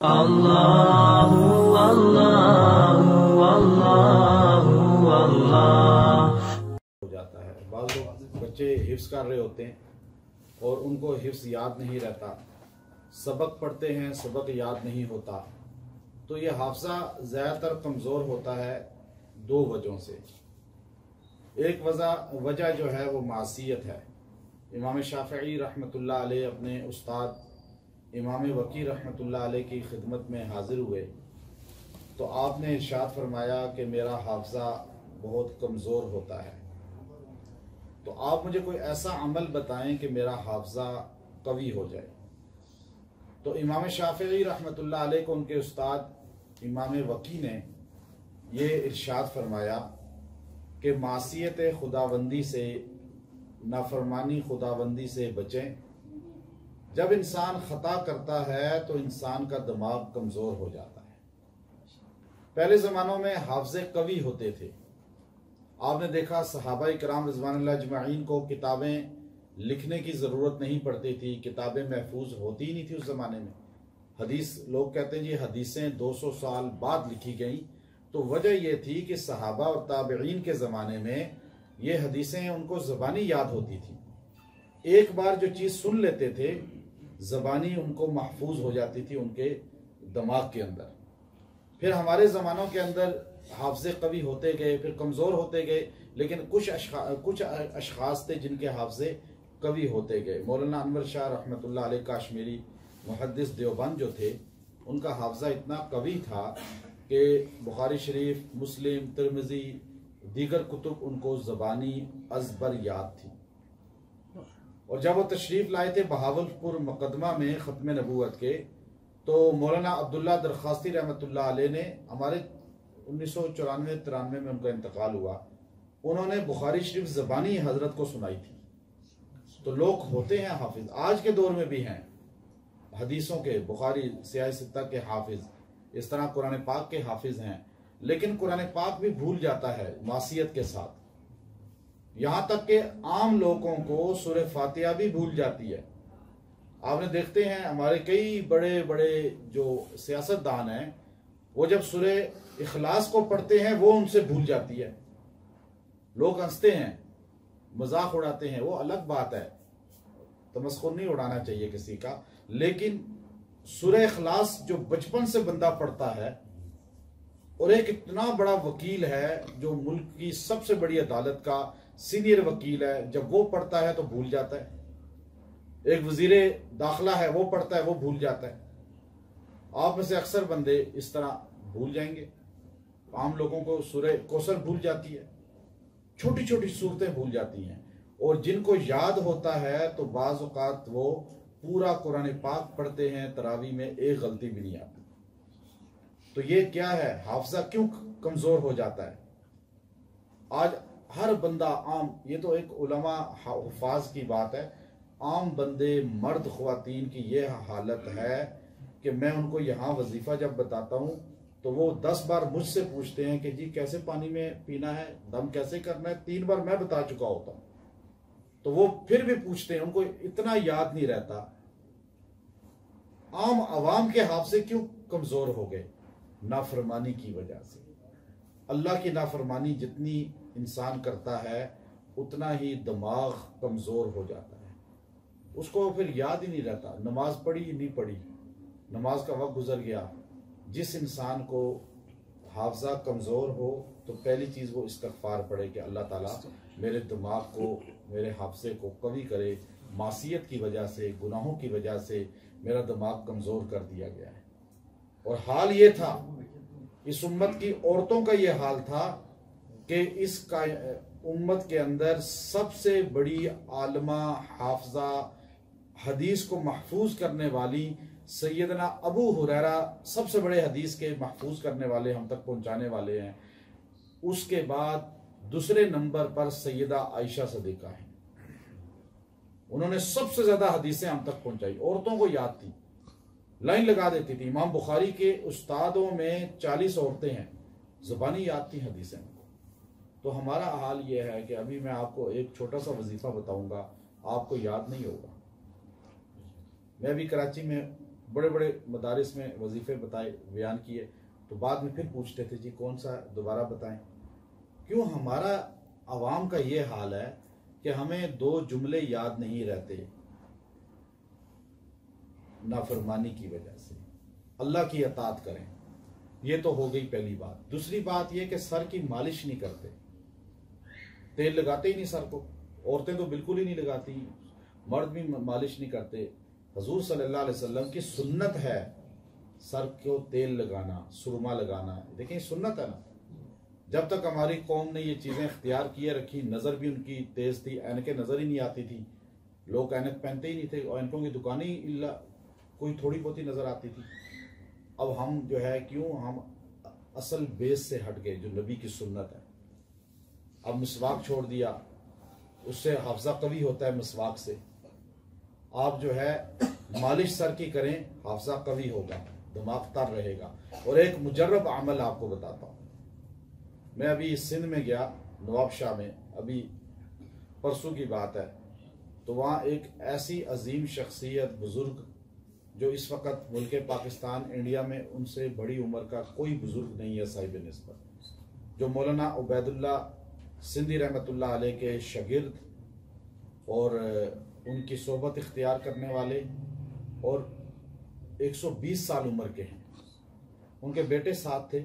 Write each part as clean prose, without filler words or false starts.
اللہ اللہ اللہ اللہ ہو جاتا ہے۔ بعض لوگ بچے حفظ کر رہے ہوتے ہیں اور ان کو حفظ یاد نہیں رہتا، سبق پڑھتے ہیں سبق یاد نہیں ہوتا، تو یہ حافظہ زیادہ تر کمزور ہوتا ہے دو وجہوں سے۔ ایک وجہ جو ہے وہ معصیت ہے۔ امام شافعی رحمۃ اللہ علیہ اپنے استاد امام وکی رحمۃ اللہ علیہ کی خدمت میں حاضر ہوئے تو آپ نے ارشاد فرمایا کہ میرا حافظہ بہت کمزور ہوتا ہے، تو آپ مجھے کوئی ایسا عمل بتائیں کہ میرا حافظہ قوی ہو جائے۔ تو امام شافعی رحمۃ اللہ علیہ کو ان کے استاد امام وکی نے یہ ارشاد فرمایا کہ معصیت خداوندی سے، نافرمانی خداوندی سے بچیں۔ جب انسان خطا کرتا ہے تو انسان کا دماغ کمزور ہو جاتا ہے۔ پہلے زمانوں میں حافظے قوی ہوتے تھے۔ آپ نے دیکھا صحابہ کرام رضوان اللہ اجمعین کو کتابیں لکھنے کی ضرورت نہیں پڑتی تھی، کتابیں محفوظ ہوتی ہی نہیں تھی اس زمانے میں۔ حدیث لوگ کہتے ہیں جی حدیثیں 200 سال بعد لکھی گئیں، تو وجہ یہ تھی کہ صحابہ اور تابعین کے زمانے میں یہ حدیثیں ان کو زبانی یاد ہوتی تھی، ایک بار جو چیز سن لیتے تھے زبانی ان کو محفوظ ہو جاتی تھی ان کے دماغ کے اندر۔ پھر ہمارے زمانوں کے اندر حافظے قوی ہوتے گئے، پھر کمزور ہوتے گئے، لیکن کچھ اشخاص تھے جن کے حافظے قوی ہوتے گئے۔ مولانا انور شاہ رحمۃ اللہ علیہ کاشمیری محدث دیوبند جو تھے، ان کا حافظہ اتنا قوی تھا کہ بخاری شریف، مسلم، ترمذی، دیگر کتب ان کو زبانی ازبر یاد تھی۔ اور جب وہ تشریف لائے تھے بہاولپور مقدمہ میں ختم نبوت کے، تو مولانا عبداللہ درخواستی رحمۃ اللہ علیہ نے، ہمارے 1994-93 میں ان کا انتقال ہوا، انہوں نے بخاری شریف زبانی حضرت کو سنائی تھی۔ تو لوگ ہوتے ہیں حافظ، آج کے دور میں بھی ہیں حدیثوں کے، بخاری سیاہ ستہ کے حافظ، اس طرح قرآن پاک کے حافظ ہیں، لیکن قرآن پاک بھی بھول جاتا ہے معصیت کے ساتھ، یہاں تک کہ عام لوگوں کو سورہ فاتحہ بھی بھول جاتی ہے۔ آپ نے دیکھتے ہیں ہمارے کئی بڑے بڑے جو سیاست دان ہیں، وہ جب سورہ اخلاص کو پڑھتے ہیں وہ ان سے بھول جاتی ہے۔ لوگ ہنستے ہیں، مذاق اڑاتے ہیں، وہ الگ بات ہے، تمسخر نہیں اڑانا چاہیے کسی کا، لیکن سورہ اخلاص جو بچپن سے بندہ پڑھتا ہے، اور ایک اتنا بڑا وکیل ہے جو ملک کی سب سے بڑی عدالت کا سینئر وکیل ہے، جب وہ پڑھتا ہے تو بھول جاتا ہے۔ ایک وزیر داخلہ ہے، وہ پڑھتا ہے وہ بھول جاتا ہے۔ آپ میں سے اکثر بندے اس طرح بھول جائیں گے۔ عام لوگوں کو سورہ کوثر بھول جاتی ہے، چھوٹی چھوٹی صورتیں بھول جاتی ہیں، اور جن کو یاد ہوتا ہے تو بعض اوقات وہ پورا قرآن پاک پڑھتے ہیں، تراویح میں ایک غلطی بھی نہیں آتی۔ تو یہ کیا ہے؟ حافظہ کیوں کمزور ہو جاتا ہے؟ آج ہر بندہ عام، یہ تو ایک علماء حفاظ کی بات ہے، عام بندے مرد خواتین کی یہ حالت ہے کہ میں ان کو یہاں وظیفہ جب بتاتا ہوں تو وہ 10 بار مجھ سے پوچھتے ہیں کہ جی کیسے پانی میں پینا ہے، دم کیسے کرنا ہے، 3 بار میں بتا چکا ہوتا ہوں، تو وہ پھر بھی پوچھتے ہیں، ان کو اتنا یاد نہیں رہتا۔ عام عوام کے حافظے کیوں کمزور ہو گئے؟ نافرمانی کی وجہ سے۔ اللہ کی نافرمانی جتنی انسان کرتا ہے اتنا ہی دماغ کمزور ہو جاتا ہے، اس کو پھر یاد ہی نہیں رہتا، نماز پڑھی نہیں پڑھی، نماز کا وقت گزر گیا۔ جس انسان کو حافظہ کمزور ہو تو پہلی چیز وہ استغفار پڑھے کہ اللہ تعالیٰ میرے دماغ کو، میرے حافظے کو قوی کرے، معصیت کی وجہ سے، گناہوں کی وجہ سے میرا دماغ کمزور کر دیا گیا ہے۔ اور حال یہ تھا، اس امت کی عورتوں کا یہ حال تھا کہ اس کا امت کے اندر سب سے بڑی عالمہ، حافظہ، حدیث کو محفوظ کرنے والی سیدنا ابو ہریرہ سب سے بڑے حدیث کے محفوظ کرنے والے، ہم تک پہنچانے والے ہیں۔ اس کے بعد دوسرے نمبر پر سیدہ عائشہ صدیقہ ہیں، انہوں نے سب سے زیادہ حدیثیں ہم تک پہنچائی، عورتوں کو یاد تھی، لائن لگا دیتی تھی۔ امام بخاری کے استادوں میں 40 عورتیں ہیں، زبانی یاد تھی حدیثیں۔ تو ہمارا حال یہ ہے کہ ابھی میں آپ کو ایک چھوٹا سا وظیفہ بتاؤں گا، آپ کو یاد نہیں ہوگا۔ میں بھی کراچی میں بڑے بڑے مدارس میں وظیفے بتائے، بیان کیے، تو بعد میں پھر پوچھتے تھے جی کون سا دوبارہ بتائیں. کیوں ہمارا عوام کا یہ حال ہے کہ ہمیں 2 جملے یاد نہیں رہتے نافرمانی کی وجہ سے. اللہ کی اطاعت کریں، یہ تو ہو گئی پہلی بات. دوسری بات یہ کہ سر کی مالش نہیں کرتے، تیل لگاتے ہی نہیں سر کو. عورتیں تو بالکل ہی نہیں لگاتی، مرد بھی مالش نہیں کرتے. حضور صلی اللہ علیہ وسلم کی سنت ہے سر کو تیل لگانا، سرما لگانا. دیکھیں سنت ہے نا. جب تک ہماری قوم نے یہ چیزیں اختیار کیے رکھی، نظر بھی ان کی تیز تھی، اینکیں نظر ہی نہیں آتی تھی، لوگ اینک پہنتے ہی نہیں تھے، اور اینکوں کی دکانیں ہی کوئی تھوڑی بہت ہی نظر آتی تھی. اب ہم جو ہے کیوں ہم اصل بیس سے ہٹ گئے جو نبی کی سنت ہے. اب مسواک چھوڑ دیا، اس سے حافظہ قوی ہوتا ہے. مسواک سے آپ جو ہے مالش سر کی کریں، حافظہ قوی ہوگا، دماغ تر رہے گا. اور ایک مجرب عمل آپ کو بتاتا ہوں. میں ابھی سندھ میں گیا، نواب شاہ میں، ابھی پرسوں کی بات ہے. تو وہاں ایک ایسی عظیم شخصیت، بزرگ، جو اس وقت ملک پاکستان انڈیا میں ان سے بڑی عمر کا کوئی بزرگ نہیں ہے صاحب نسبت، جو مولانا عبید اللہ سندھی رحمۃ اللہ علیہ کے شاگرد اور ان کی صحبت اختیار کرنے والے، اور 120 سال عمر کے ہیں. ان کے بیٹے ساتھ تھے،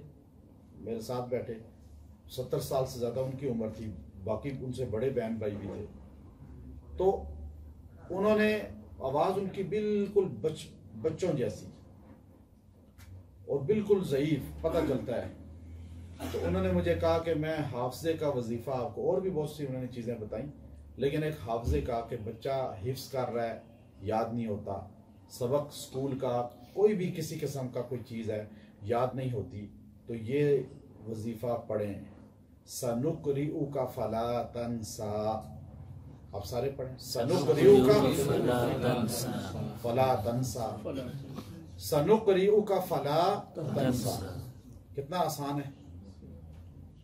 میرے ساتھ بیٹھے. 70 سال سے زیادہ ان کی عمر تھی، باقی ان سے بڑے بہن بھائی بھی تھے. تو انہوں نے آواز ان کی بالکل بچوں جیسی اور بالکل ضعیف، پتہ چلتا ہے. تو انہوں نے مجھے کہا کہ میں حافظے کا وظیفہ آپ کو، اور بھی بہت سی انہوں نے چیزیں بتائیں، لیکن ایک حافظے کا کہ بچہ حفظ کر رہا ہے، یاد نہیں ہوتا، سبق اسکول کا کوئی بھی کسی قسم کا کوئی چیز ہے یاد نہیں ہوتی، تو یہ وظیفہ پڑھیں. سَنُقْرِئُكَ فَلَا تَنْسَى. آپ سارے پڑھیں. سَنُقْرِئُكَ فَلَا تَنْسَى. سَنُقْرِئُكَ فَلَا تَنْسَى. کتنا آسان ہے.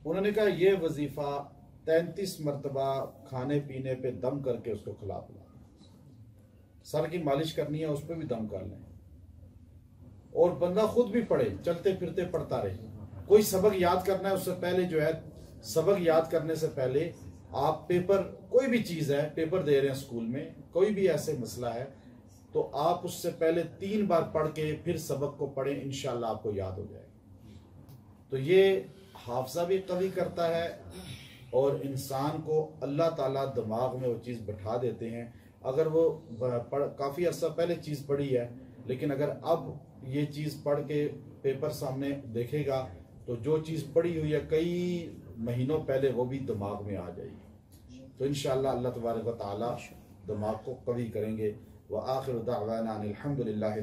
انہوں نے کہا یہ وظیفہ 33 مرتبہ کھانے پینے پہ دم کر کے اس کو کھلا پلا. سر کی مالش کرنی ہے، اس پہ بھی دم کر لیں، اور بندہ خود بھی پڑھے، چلتے پھرتے پڑھتا رہے. کوئی سبق یاد کرنا ہے، اس سے پہلے جو ہے سبق یاد کرنے سے پہلے آپ پیپر، کوئی بھی چیز ہے، پیپر دے رہے ہیں اسکول میں، کوئی بھی ایسے مسئلہ ہے، تو آپ اس سے پہلے 3 بار پڑھ کے پھر سبق کو پڑھیں، انشاءاللہ آپ کو یاد ہو جائے. تو یہ حافظہ بھی قوی کرتا ہے، اور انسان کو اللہ تعالیٰ دماغ میں وہ چیز بٹھا دیتے ہیں. اگر وہ کافی عرصہ پہلے چیز پڑھی ہے، لیکن اگر اب یہ چیز پڑھ کے پیپر سامنے دیکھے گا تو جو چیز پڑھی ہوئی ہے کئی مہینوں پہلے وہ بھی دماغ میں آ جائے گی. تو انشاءاللہ اللہ تبارک و تعالی دماغ کو قوی کریں گے. وآخر دعوانا الحمدللہ.